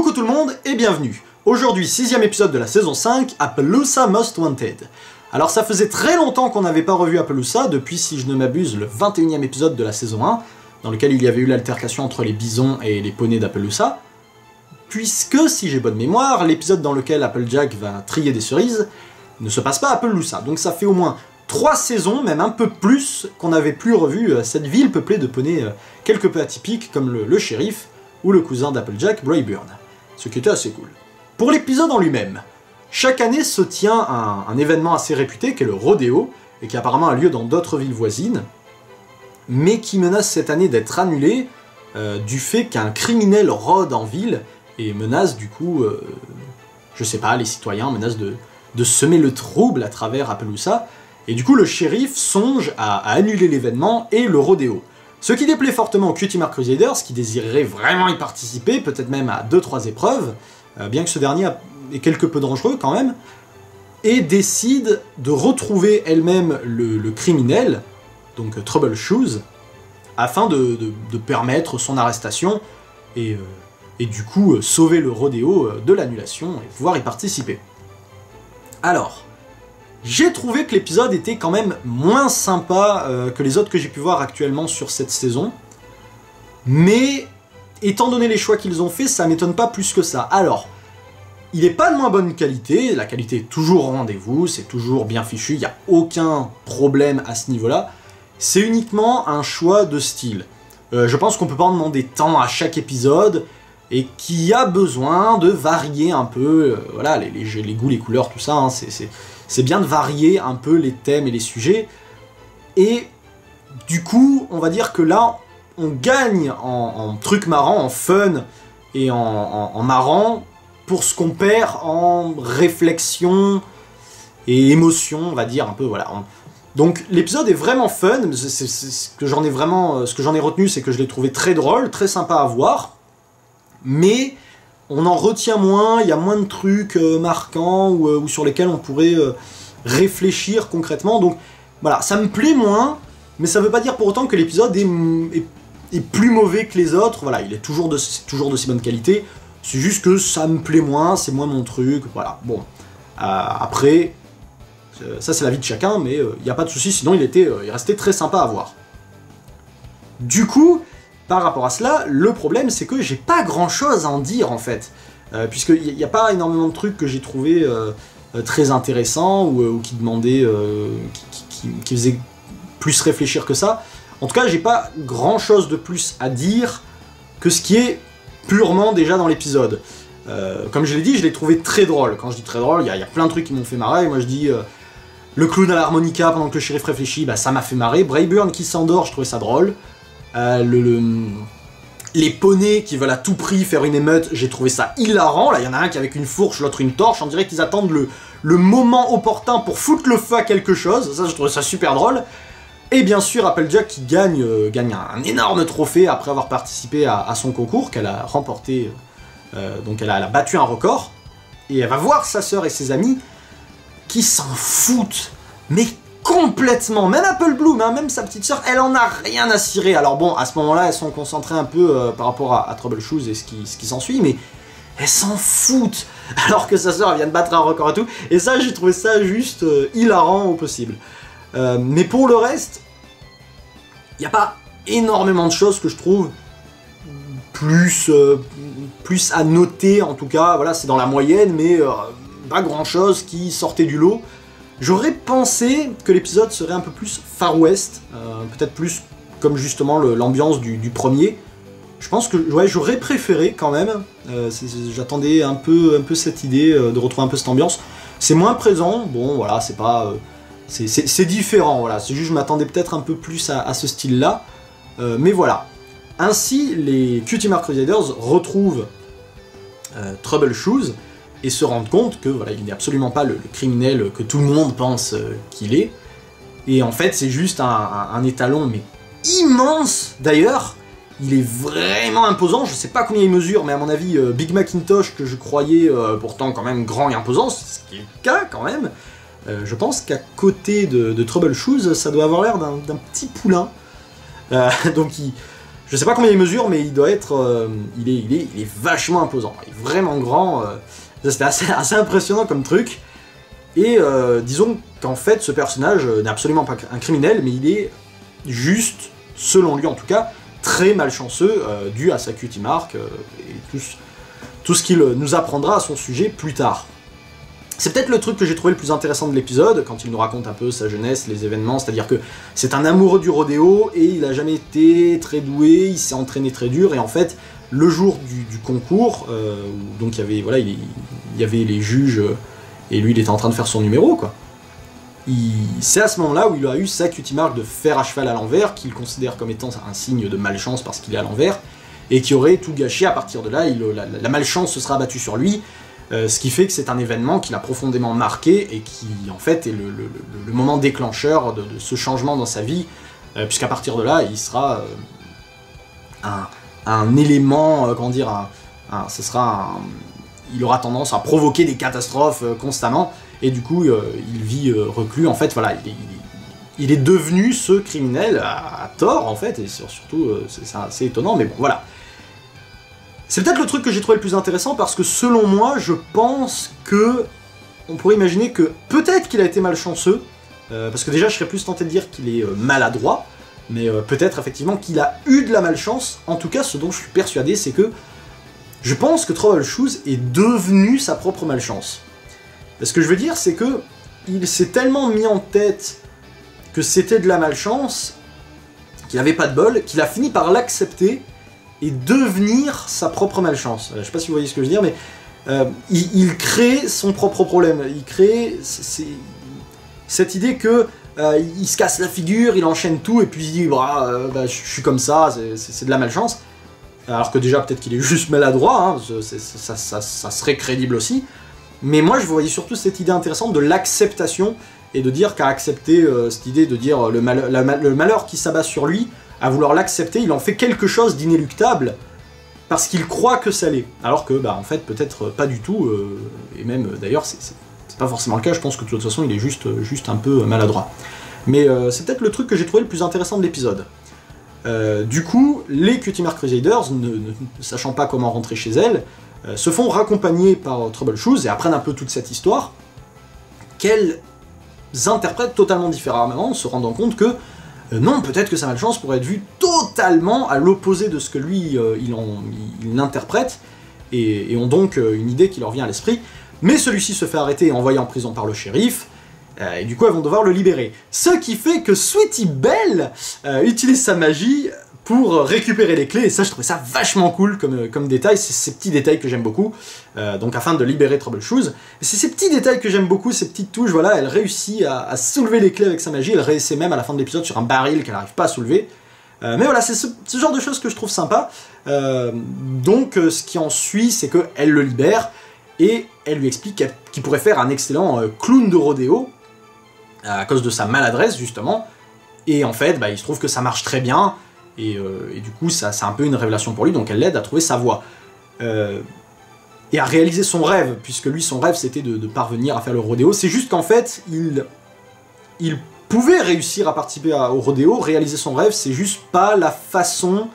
Coucou tout le monde et bienvenue. Aujourd'hui, 6ème épisode de la saison 5, Appaloosa Most Wanted. Alors ça faisait très longtemps qu'on n'avait pas revu Appaloosa, depuis si je ne m'abuse le 21ème épisode de la saison 1, dans lequel il y avait eu l'altercation entre les bisons et les poneys d'Appaloosa, puisque, si j'ai bonne mémoire, l'épisode dans lequel Applejack va trier des cerises ne se passe pas à Appaloosa, donc ça fait au moins 3 saisons, même un peu plus, qu'on n'avait plus revu cette ville peuplée de poneys quelque peu atypiques, comme le shérif ou le cousin d'Applejack, Brayburn. Ce qui était assez cool. Pour l'épisode en lui-même, chaque année se tient un événement assez réputé, qui est le rodéo, et qui apparemment a lieu dans d'autres villes voisines, mais qui menace cette année d'être annulé du fait qu'un criminel rôde en ville, et menace du coup, je sais pas, les citoyens, menace de semer le trouble à travers Appaloosa, et du coup le shérif songe à annuler l'événement et le rodéo. Ce qui déplaît fortement aux Cutie Mark Crusaders, qui désireraient vraiment y participer, peut-être même à 2-3 épreuves, bien que ce dernier est quelque peu dangereux quand même, et décide de retrouver elle-même le criminel, donc Trouble Shoes, afin de permettre son arrestation, et du coup sauver le rodéo de l'annulation et pouvoir y participer. Alors, j'ai trouvé que l'épisode était quand même moins sympa que les autres que j'ai pu voir actuellement sur cette saison, mais étant donné les choix qu'ils ont fait, ça m'étonne pas plus que ça. Alors, il n'est pas de moins bonne qualité, la qualité est toujours au rendez-vous, c'est toujours bien fichu, il n'y a aucun problème à ce niveau-là, c'est uniquement un choix de style. Je pense qu'on peut pas en demander tant à chaque épisode, et qu'il y a besoin de varier un peu, voilà, les goûts, les couleurs, tout ça, hein, c'est bien de varier un peu les thèmes et les sujets, et du coup, on va dire que là, on gagne en trucs marrants, en fun, et en marrant, pour ce qu'on perd en réflexion et émotion, on va dire, un peu, voilà. Donc l'épisode est vraiment fun, ce que j'en ai retenu, c'est que je l'ai trouvé très drôle, très sympa à voir, mais on en retient moins, il y a moins de trucs marquants ou sur lesquels on pourrait réfléchir concrètement, donc voilà, ça me plaît moins, mais ça veut pas dire pour autant que l'épisode est plus mauvais que les autres, voilà, il est toujours de si bonne qualité, c'est juste que ça me plaît moins, c'est moins mon truc, voilà, bon, après, ça c'est la vie de chacun, mais il n'y a pas de souci, sinon il restait très sympa à voir. Du coup, par rapport à cela, le problème c'est que j'ai pas grand chose à en dire en fait, puisqu'il n'y a pas énormément de trucs que j'ai trouvé très intéressants ou qui demandaient, qui faisaient plus réfléchir que ça. En tout cas, j'ai pas grand chose de plus à dire que ce qui est purement déjà dans l'épisode. Comme je l'ai dit, je l'ai trouvé très drôle. Quand je dis très drôle, il y a plein de trucs qui m'ont fait marrer. Moi je dis le clown à l'harmonica pendant que le shérif réfléchit, bah, ça m'a fait marrer. Brayburn qui s'endort, je trouvais ça drôle. Les poneys qui veulent à tout prix faire une émeute, j'ai trouvé ça hilarant. Là, il y en a un qui avec une fourche, l'autre une torche. On dirait qu'ils attendent le moment opportun pour foutre le feu à quelque chose. Ça, je trouvais ça super drôle. Et bien sûr, Applejack qui gagne un énorme trophée après avoir participé à son concours, qu'elle a remporté. Donc elle a battu un record. Et elle va voir sa sœur et ses amis qui s'en foutent. Mais complètement, même Apple Bloom, hein, même sa petite sœur, elle en a rien à cirer. Alors bon, à ce moment-là, elles sont concentrées un peu par rapport à Trouble Shoes et ce qui s'ensuit, mais elles s'en foutent, alors que sa sœur elle vient de battre un record et tout. Et ça, j'ai trouvé ça juste hilarant au possible. Mais pour le reste, il n'y a pas énormément de choses que je trouve plus à noter, en tout cas, voilà, c'est dans la moyenne, mais pas grand-chose qui sortait du lot. J'aurais pensé que l'épisode serait un peu plus Far West, peut-être plus comme justement l'ambiance du premier. Je pense que ouais, j'aurais préféré quand même, j'attendais un peu cette idée de retrouver un peu cette ambiance. C'est moins présent, bon voilà, c'est pas... c'est différent, voilà, c'est juste je m'attendais peut-être un peu plus à ce style-là, mais voilà. Ainsi, les Cutie Mark Crusaders retrouvent Trouble Shoes, et se rendre compte que voilà, il n'est absolument pas le criminel que tout le monde pense qu'il est. Et en fait, c'est juste un étalon, mais immense d'ailleurs. Il est vraiment imposant, je sais pas combien il mesure, mais à mon avis, Big Macintosh, que je croyais pourtant quand même grand et imposant, ce qui est le cas quand même, je pense qu'à côté de Trouble Shoes, ça doit avoir l'air d'un petit poulain. Donc Je sais pas combien il mesure, mais il doit être... il est vachement imposant, il est vraiment grand. C'était assez impressionnant comme truc. Et disons qu'en fait, ce personnage n'est absolument pas un criminel, mais il est juste, selon lui en tout cas, très malchanceux, dû à sa cutie mark et tout ce qu'il nous apprendra à son sujet plus tard. C'est peut-être le truc que j'ai trouvé le plus intéressant de l'épisode, quand il nous raconte un peu sa jeunesse, les événements, c'est-à-dire que c'est un amoureux du rodéo, et il a jamais été très doué, il s'est entraîné très dur, et en fait, le jour du concours, donc il y avait les juges, et lui il était en train de faire son numéro, quoi. C'est à ce moment-là où il a eu sa cutie mark de fer à cheval à l'envers, qu'il considère comme étant un signe de malchance parce qu'il est à l'envers, et qui aurait tout gâché. À partir de là, la malchance se sera abattue sur lui, ce qui fait que c'est un événement qui l'a profondément marqué, et qui en fait est le moment déclencheur de ce changement dans sa vie, puisqu'à partir de là, il sera un élément, comment dire, il aura tendance à provoquer des catastrophes constamment, et du coup, il vit reclus. En fait, voilà, il est devenu ce criminel à tort, en fait, et surtout, c'est assez étonnant, mais bon, voilà. C'est peut-être le truc que j'ai trouvé le plus intéressant, parce que selon moi, je pense que on pourrait imaginer que peut-être qu'il a été malchanceux, parce que déjà, je serais plus tenté de dire qu'il est maladroit, mais peut-être effectivement qu'il a eu de la malchance. En tout cas, ce dont je suis persuadé, c'est que je pense que Troubleshoes est devenu sa propre malchance. Ce que je veux dire, c'est que il s'est tellement mis en tête que c'était de la malchance, qu'il n'avait pas de bol, qu'il a fini par l'accepter et devenir sa propre malchance. Je sais pas si vous voyez ce que je veux dire, mais il crée son propre problème. Il crée cette idée que il se casse la figure, il enchaîne tout, et puis il dit je suis comme ça, c'est de la malchance. Alors que déjà, peut-être qu'il est juste maladroit, hein, ça serait crédible aussi. Mais moi, je voyais surtout cette idée intéressante de l'acceptation, et de dire qu'à accepter cette idée de dire le malheur qui s'abat sur lui, à vouloir l'accepter, il en fait quelque chose d'inéluctable, parce qu'il croit que ça l'est. Alors que, en fait, peut-être pas du tout, et même, d'ailleurs, c'est pas forcément le cas, je pense que de toute façon, il est juste un peu maladroit. Mais c'est peut-être le truc que j'ai trouvé le plus intéressant de l'épisode. Du coup, les Cutie Mark Crusaders, ne sachant pas comment rentrer chez elles, se font raccompagner par Troubleshoes et apprennent un peu toute cette histoire, qu'elles interprètent totalement différemment, en se rendant compte que non, peut-être que sa malchance pourrait être vue totalement à l'opposé de ce que lui, il interprète, et ont donc une idée qui leur vient à l'esprit, mais celui-ci se fait arrêter et envoyer en prison par le shérif, et du coup elles vont devoir le libérer. Ce qui fait que Sweetie Belle utilise sa magie pour récupérer les clés, et ça je trouvais ça vachement cool comme détail, c'est ces petits détails que j'aime beaucoup, donc afin de libérer Troubleshoes. C'est ces petits détails que j'aime beaucoup, ces petites touches, voilà, elle réussit à soulever les clés avec sa magie, elle réussit même à la fin de l'épisode sur un baril qu'elle n'arrive pas à soulever, mais voilà, c'est ce genre de choses que je trouve sympa. Donc ce qui en suit, c'est qu'elle le libère, et elle lui explique qu'il pourrait faire un excellent clown de rodéo, à cause de sa maladresse justement, et en fait, il se trouve que ça marche très bien, et du coup, c'est un peu une révélation pour lui, donc elle l'aide à trouver sa voie. Et à réaliser son rêve, puisque lui, son rêve, c'était de parvenir à faire le rodéo. C'est juste qu'en fait, il pouvait réussir à participer au rodéo, réaliser son rêve, c'est juste pas la façon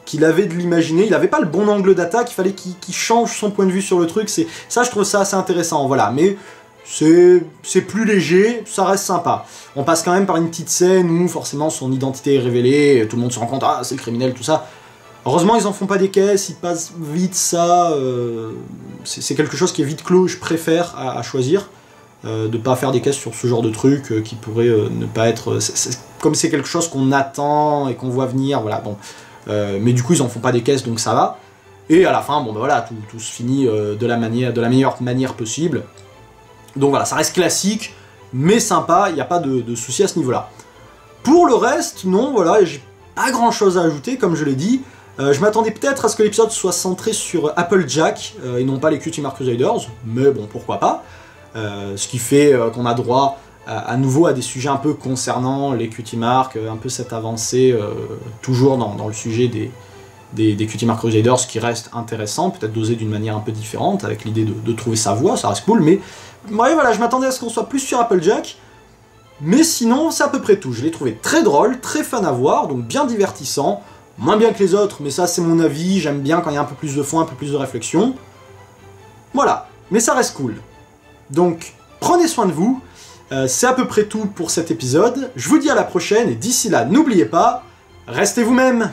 qu'il avait de l'imaginer, il avait pas le bon angle d'attaque, il fallait qu'il change son point de vue sur le truc, ça, je trouve ça assez intéressant, voilà, mais c'est plus léger, ça reste sympa. On passe quand même par une petite scène où forcément son identité est révélée, tout le monde se rend compte, ah c'est le criminel, tout ça. Heureusement ils en font pas des caisses, ils passent vite ça, c'est quelque chose qui est vite clos, je préfère à choisir, de pas faire des caisses sur ce genre de truc qui pourrait ne pas être... comme c'est quelque chose qu'on attend et qu'on voit venir, voilà, bon. Mais du coup ils en font pas des caisses, donc ça va. Et à la fin, bon voilà, tout se finit de la meilleure manière possible. Donc voilà, ça reste classique, mais sympa, il n'y a pas de souci à ce niveau-là. Pour le reste, non, voilà, j'ai pas grand-chose à ajouter, comme je l'ai dit. Je m'attendais peut-être à ce que l'épisode soit centré sur Applejack, et non pas les Cutie Mark Crusaders, mais bon, pourquoi pas. Ce qui fait qu'on a droit à nouveau à des sujets un peu concernant les Cutie Mark, un peu cette avancée, toujours dans le sujet des Cutie Mark Crusaders, qui reste intéressant, peut-être dosé d'une manière un peu différente, avec l'idée de trouver sa voie, ça reste cool, mais ouais, voilà, je m'attendais à ce qu'on soit plus sur Applejack, mais sinon, c'est à peu près tout. Je l'ai trouvé très drôle, très fun à voir, donc bien divertissant. moins bien que les autres, mais ça c'est mon avis, j'aime bien quand il y a un peu plus de fond, un peu plus de réflexion. Voilà, mais ça reste cool. Donc, prenez soin de vous, c'est à peu près tout pour cet épisode, je vous dis à la prochaine, et d'ici là, n'oubliez pas, restez vous-même.